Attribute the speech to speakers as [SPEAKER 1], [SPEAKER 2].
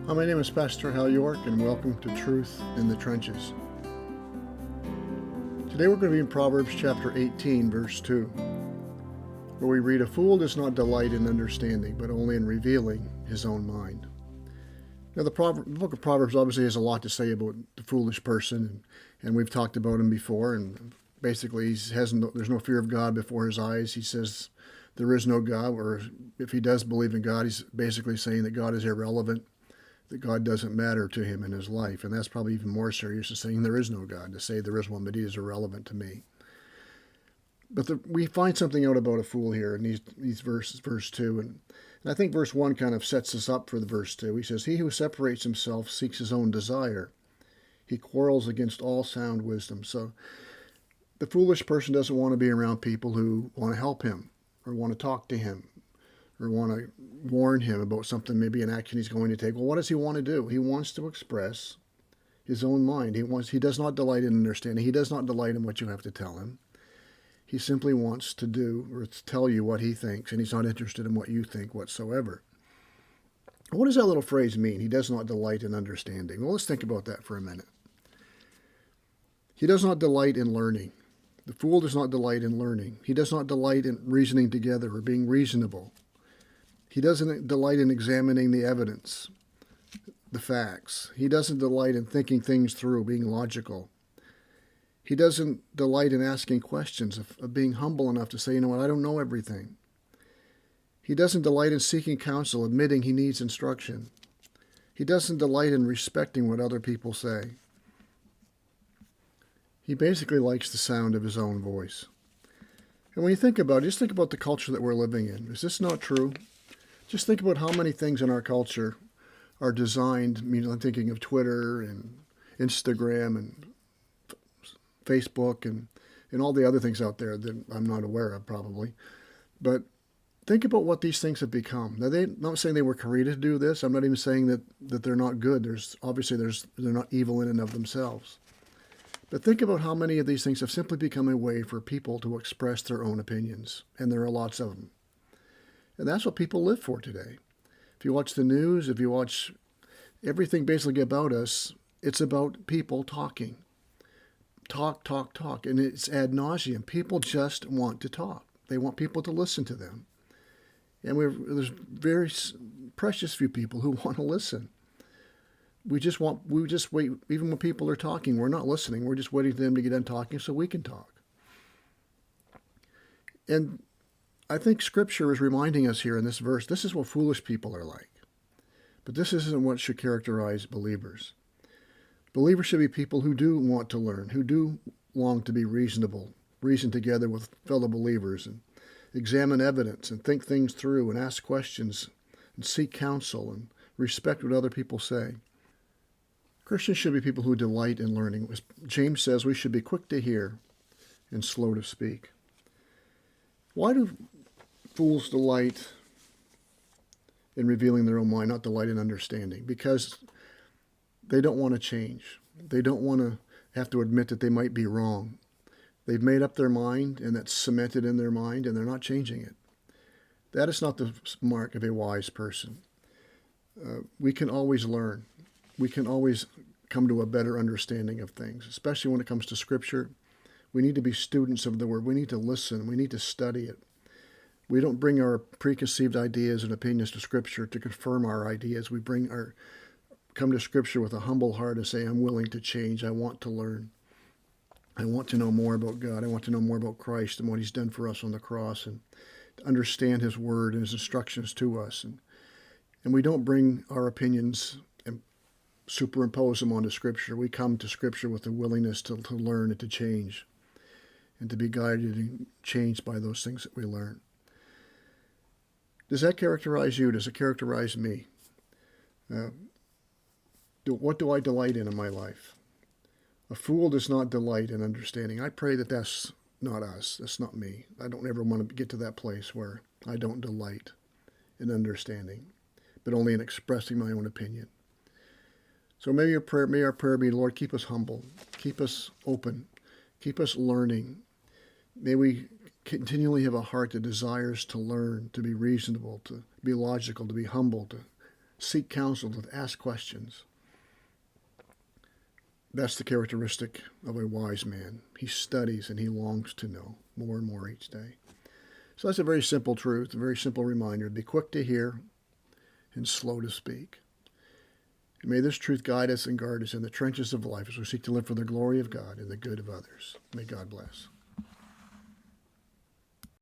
[SPEAKER 1] Hi, my name is Pastor Hal York, and welcome to Truth in the Trenches. Today we're going to be in Proverbs chapter 18, verse 2, where we read, "A fool does not delight in understanding, but only in revealing his own mind." Now, the book of Proverbs obviously has a lot to say about the foolish person, and we've talked about him before, and basically there's no fear of God before his eyes. He says there is no God, or if he does believe in God, he's basically saying that God is irrelevant, that God doesn't matter to him in his life. And that's probably even more serious than saying there is no God, to say there is one, but he is irrelevant to me. But we find something out about a fool here in these verses, verse 2. And I think verse 1 kind of sets us up for the verse 2. He says, "He who separates himself seeks his own desire. He quarrels against all sound wisdom." So the foolish person doesn't want to be around people who want to help him or want to talk to him or want to warn him about something, maybe an action he's going to take. Well, what does he want to do? He wants to express his own mind. He does not delight in understanding. He does not delight in what you have to tell him. He simply wants to do or to tell you what he thinks, and he's not interested in what you think whatsoever. What does that little phrase mean? He does not delight in understanding. Well, let's think about that for a minute. He does not delight in learning. The fool does not delight in learning. He does not delight in reasoning together or being reasonable. He doesn't delight in examining the evidence, the facts. He doesn't delight in thinking things through, being logical. He doesn't delight in asking questions, of being humble enough to say, you know what, I don't know everything. He doesn't delight in seeking counsel, admitting he needs instruction. He doesn't delight in respecting what other people say. He basically likes the sound of his own voice. And when you think about it, just think about the culture that we're living in. Is this not true? Just think about how many things in our culture are designed. I'm thinking of Twitter and Instagram and Facebook and all the other things out there that I'm not aware of probably. But think about what these things have become. Now, I'm not saying they were created to do this. I'm not even saying that they're not good. They're not evil in and of themselves. But think about how many of these things have simply become a way for people to express their own opinions. And there are lots of them. And that's what people live for today. If you watch the news, if you watch everything basically about us, it's about people talking. Talk, talk, talk. And it's ad nauseum. People just want to talk. They want people to listen to them. And there's very precious few people who want to listen. We just wait. Even when people are talking, we're not listening. We're just waiting for them to get done talking so we can talk. And I think Scripture is reminding us here in this verse, this is what foolish people are like. But this isn't what should characterize believers. Believers should be people who do want to learn, who do long to be reasonable, reason together with fellow believers, and examine evidence, and think things through, and ask questions, and seek counsel, and respect what other people say. Christians should be people who delight in learning. As James says, we should be quick to hear and slow to speak. Why do fools delight in revealing their own mind, not delight in understanding? Because they don't want to change. They don't want to have to admit that they might be wrong. They've made up their mind, and that's cemented in their mind, and they're not changing it. That is not the mark of a wise person. We can always learn. We can always come to a better understanding of things, especially when it comes to Scripture. We need to be students of the Word. We need to listen. We need to study it. We don't bring our preconceived ideas and opinions to Scripture to confirm our ideas. We come to Scripture with a humble heart and say, I'm willing to change. I want to learn. I want to know more about God. I want to know more about Christ and what He's done for us on the cross, and to understand His Word and His instructions to us. And we don't bring our opinions and superimpose them onto Scripture. We come to Scripture with a willingness to learn and to change, and to be guided and changed by those things that we learn. Does that characterize you? Does it characterize me? What do I delight in my life? A fool does not delight in understanding. I pray that that's not us. That's not me. I don't ever want to get to that place where I don't delight in understanding, but only in expressing my own opinion. So may our prayer be, Lord, keep us humble, keep us open, keep us learning. May we continually have a heart that desires to learn, to be reasonable, to be logical, to be humble, to seek counsel, to ask questions. That's the characteristic of a wise man. He studies and he longs to know more and more each day. So that's a very simple truth, a very simple reminder. Be quick to hear and slow to speak. And may this truth guide us and guard us in the trenches of life as we seek to live for the glory of God and the good of others. May God bless.